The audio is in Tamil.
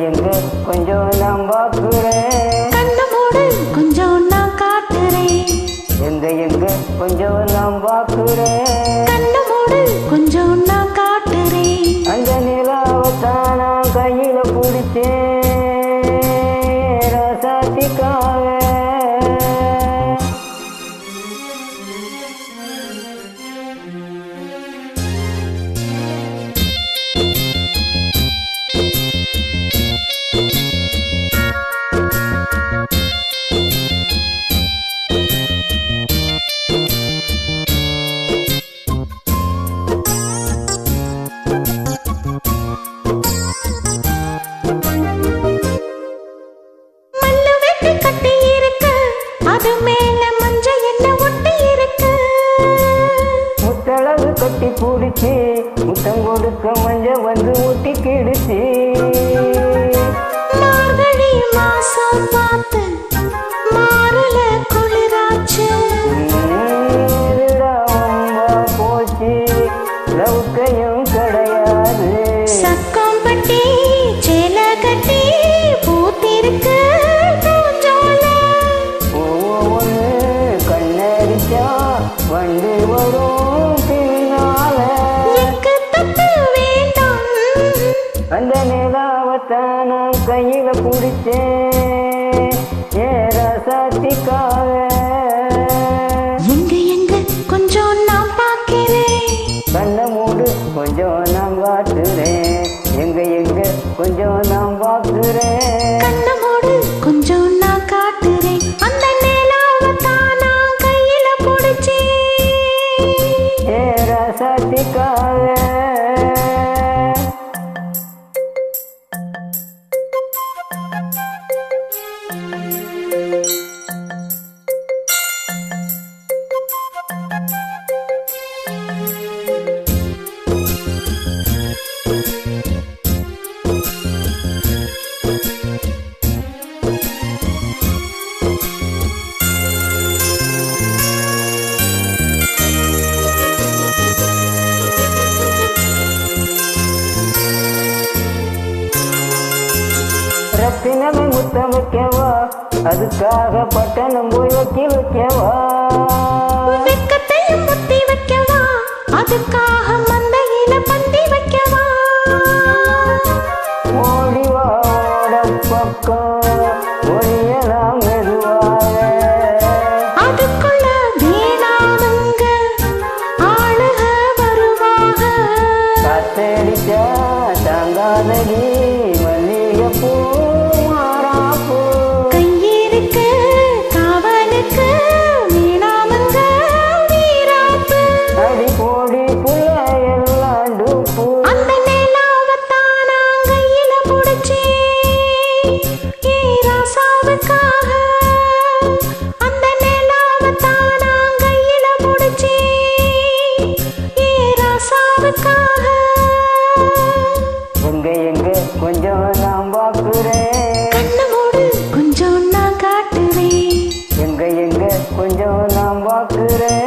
எங்க கொஞ்சம் நான் பார்க்கிறேன். கண்ண மூடு கொஞ்சம் நான் காட்டுறேன். எங்க கொஞ்சம் நான் பார்க்கிறேன். கண்ண மூடு கொஞ்சம் நான் காட்டுறேன். அந்த நிலாவத்தான் நான் கையில பிடிச்சேன் ரசாத்திக்காக. கட்டி பிடிச்சி முத்தம் கொடுக்க மஞ்ச வந்து ஊட்டி கிடுச்சு. மார்கழி மாசம் பார்த்து மாறல குளிராச்சு. போச்சு லவுக்கையும் கிடையாது. சக்கம் பட்டி சேல கட்டி பூத்திருக்கு ஒவ்வொன்று கண்ணடிச்சா வண்டி வரும். அந்த நிலாவத்தான் நான் கையில பிடிச்சேன் ரசாத்திக்காக. எங்க கொஞ்சம் நான் பார்க்கிறேன். கண்ண மூடு கொஞ்சம் நான் காட்டுறேன். எங்க கொஞ்சம் நான் பார்க்கிறேன். கண்ண மூடு கொஞ்சம் நான் காட்டுறேன். அந்த நிலாவத்தான் நான் கையில பிடிச்சேன் ரசாத்திக்காக. ரத்தினமே முத்தம் வைக்கவா, அதுக்காக பட்டணம் போய் வக்கீல் வைக்கவா. வெக்கத்தையும் முத்தி வைக்கவா, அதுக்காக மந்தையில பந்தி வைக்கவா. ஓடிவாட பக்கம் ஒளியலாம் மெதுவாக. அதுக்குள்ள வீணானுங்க ஆளுக வருவாக. காத்தடிச்சா தாங்காதடி மல்லிகைப்பூ மாறாப்பூ. கையிருக்கு காவலுக்கு வீணாமுங்க வீராப்பு. அடி போடி புள்ள எல்லாம் டூப்பு. அந்த நிலாவத்தான் நான் கையில பிடிச்சேன் ராசாவுக்காக. அந்த நிலாவத்தான் நான் கையில பிடிச்சேன் ராசாவுக்காக. எங்க கொஞ்சம் நான் பார்க்கிறேன். கண்ண மூடு கொஞ்சம் நான் காட்டுறேன். எங்க கொஞ்சம் நான் பார்க்கிறேன்.